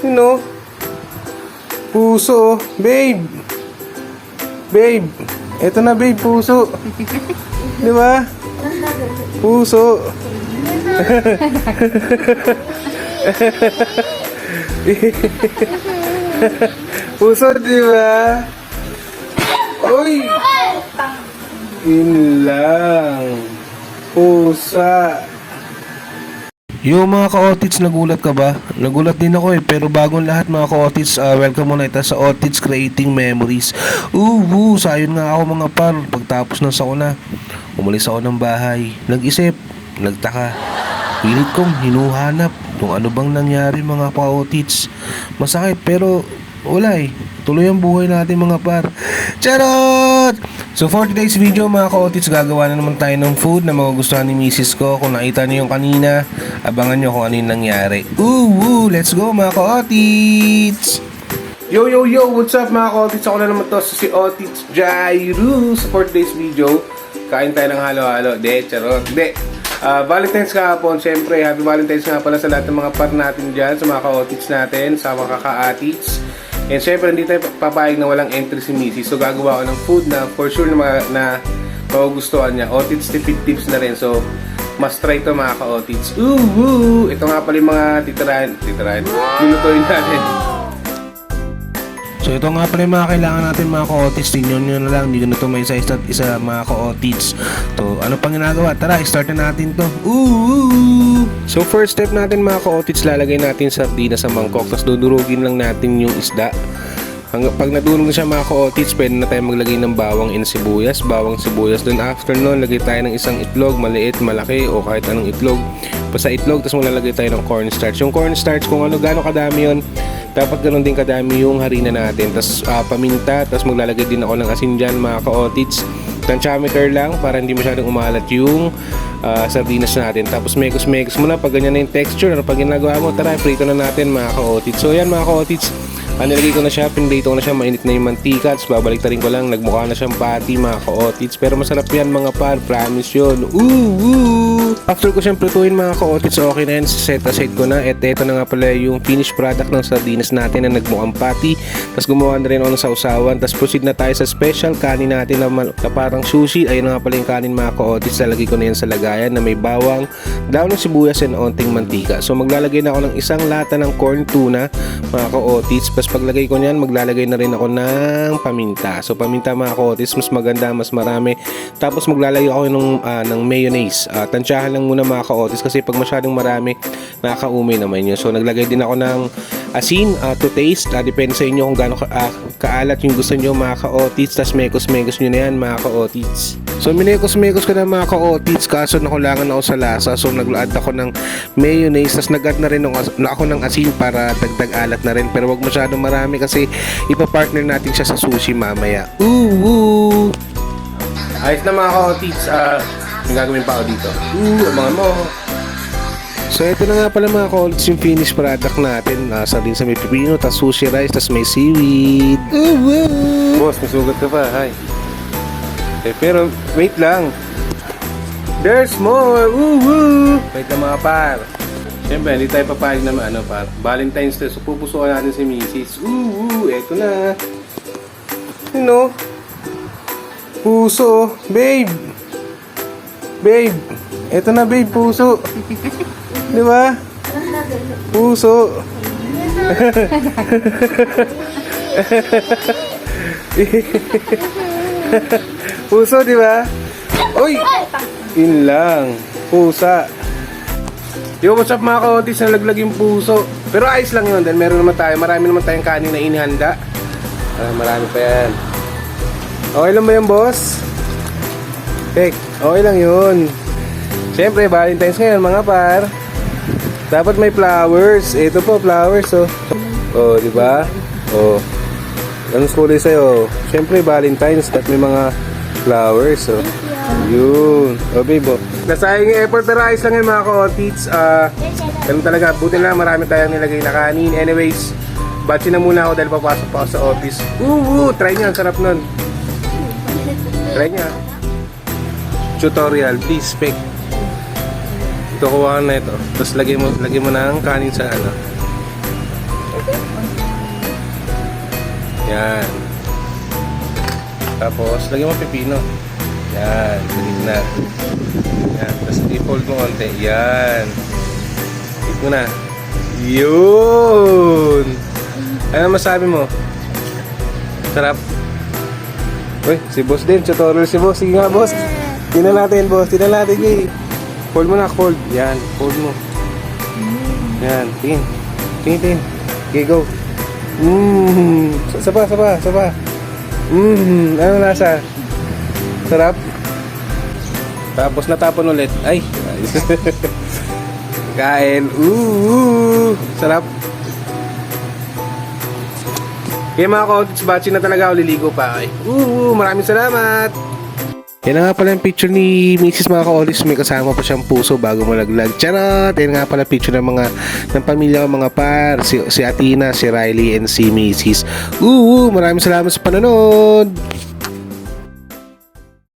No? Puso. Babe. Babe. Eto na babe, puso. Di ba? Puso. Puso, di ba? Uy! Yun lang. Pusa. Yo mga ka-Otits, nagulat ka ba? Nagulat din ako pero bagong lahat mga ka-Otits, welcome muna ito sa Otits Creating Memories. Sayon nga ako mga par, pagtapos ng sakuna, umalis ako ng bahay, nag-isip, nagtaka, pilit kong hinuhanap kung ano bang nangyari mga ka-Otits. Masakit pero wala tuloy ang buhay natin mga par. Charot! So for today's video mga ka-Otits, gagawa na naman tayo ng food na magugustuhan ni misis ko. Kung nakita niyo yung kanina, abangan nyo kung ano yung nangyari. Let's go mga ka-Otits! Yo, what's up mga ka-Otits? Ako na naman to, si Otits Jairu. So for today's video, kain tayo ng halo-halo. Charot. Valentine's kahapon, syempre, happy Valentine's nga pala sa lahat ng mga par natin dyan, sa mga ka-Otits natin, sa mga kaka-Atits. And syempre, hindi tayo papayag na walang entry si Missy. So, gagawa ko ng food na for sure na magugustuhan niya. Otits tipid tips na rin. So, must try to mga ka-Otits. Ito nga pala yung mga titirahan. Lulutuin natin. So, ito nga pala yung mga kailangan natin mga ka-Otits. Tingnan nyo na lang. Hindi ko na ito may isa mga ka-Otits. So, ano pang ginagawa? Tara, start na natin to. So first step natin mga ka-Otits, lalagay natin sardinas sa mangkok, tapos dudurugin lang natin yung isda. Pag nadurog na siya mga ka-Otits, pwede na tayo maglagay ng bawang sibuyas. Then after nun, lagay tayo ng isang itlog, maliit, malaki o kahit anong itlog. Basta itlog, tapos maglalagay tayo ng cornstarch. Yung cornstarch, kung gaano kadami yun, dapat ganoon din kadami yung harina natin. Tapos paminta, tapos maglalagay din ako ng asin dyan mga ka-Otits. Tantiameter lang para hindi masyadong umalat yung sardinas natin. Tapos mekos muna pag ganyan na yung texture. Pag ginagawa mo, tara, prito na natin mga ka-Otits. So yan mga ka-Otits, nilagay ko na siya, pinrito ko na siya, mainit na yung mantika. Tapos babaliktarin ko lang, nagmukha na siyang patty mga ka-Otits. Pero masarap yan mga par, promise yun. After ko siyang prituin mga ka-Otits, okay na yan, set aside ko na. At ito na nga pala yung finished product ng sardinas natin na nagmukhang patty. Tapos gumawa na rin ako ng sausawan. Tapos proceed na tayo sa special kanin natin na parang sushi. Ayun na nga pala yung kanin mga ka-Otits. Lalagay ko na yan sa lagayan na may bawang, daon ng sibuyas and onting mantika. So maglalagay na ako ng isang lata ng corn tuna mga ka-Otits. Tapos paglagay ko niyan, maglalagay na rin ako ng paminta. So paminta mga ka-Otits, mas maganda, mas marami. Tapos maglalagay ako ng mayonnaise. Tansyahan lang muna mga ka-Otits kasi pag masyadong marami, nakakaumay naman yun. So naglagay din ako ng asin to taste. Depende sa inyo kung gaano kaalat yung gusto nyo mga ka-Otits. Tapos mekos nyo na yan mga ka-Otits. So minekos ko na mga ka-Otits, kaso nakulangan ako sa lasa. So nag-add ako ng mayonnaise. Tapos nag-add na rin ako ng asin para dagdag alat na rin. Pero wag masyadong marami kasi ipapartner natin siya sa sushi mamaya. Ayos na mga ka-Otits. May gagawin pa ako dito. Abangan mo. So ito na nga pala mga ka-Otits yung finished product natin. Sardines sa may pipino, tas sushi rice, tas may seaweed. Boss, may sugat ka pa. Hi. Pero wait lang. There's more. Wait lang mga par. Siyempre, hindi tayo papayag na par. Valentine's Day. So pupusuan natin si Mrs. Eto na. Puso. Babe. Eto na babe, puso. Di ba? Puso. Puso, di ba? Uy! Yun lang. Pusa. Yo, what's up mga ka-Otits, nalaglag yung puso. Pero ayos lang yun, dahil marami naman tayong kanin na inihanda. Marami pa yan. Okay lang ba yan, boss? Okay lang yun. Siyempre, Valentine's ngayon mga par. Dapat may flowers. Ito po, flowers di ba? Anong kulay sa'yo? Siyempre, Valentine's, dapat may mga flowers. Yun. Babe, nasayang yung effort, pero ayos lang yun mga ka-Otits. Ganun talaga, buti na marami tayong nilagay na kanin. Anyways, batsi na muna ako dahil papasok pa ako sa office. Try nyo, ang sarap nun. Try nyo. Tutorial, please, pick. Ito, kuha na ito. Tapos lagay mo ng kanin sa Yan. Tapos, lagyan mo pipino. Yan, sa gitna. Yan, tapos i-fold mo konti. Yan. Hit mo na. Yun! Ano masabi mo? Sarap. Uy, si boss din. Tutorial si boss. Sige nga, boss. Tingnan natin, boss. Tingnan natin, Jay. Fold mo na, fold. Yan, fold mo. Yan, tingin. Tingin. Okay, go. Saba. Ano lasa? Sarap. Tapos natapon ulit. Ay. Kain. Sarap. Kaya mga ka-otits, batsi na talaga ako liligo pa. Ay. Maraming salamat. Yan na nga pala yung picture ni Mrs. mga ka-otits. May kasama pa siyang puso bago malaglag. Charot! Yan nga pala picture ng pamilya ko mga par. Si Athena, si Riley, and si Mrs. Maraming salamat sa panonood.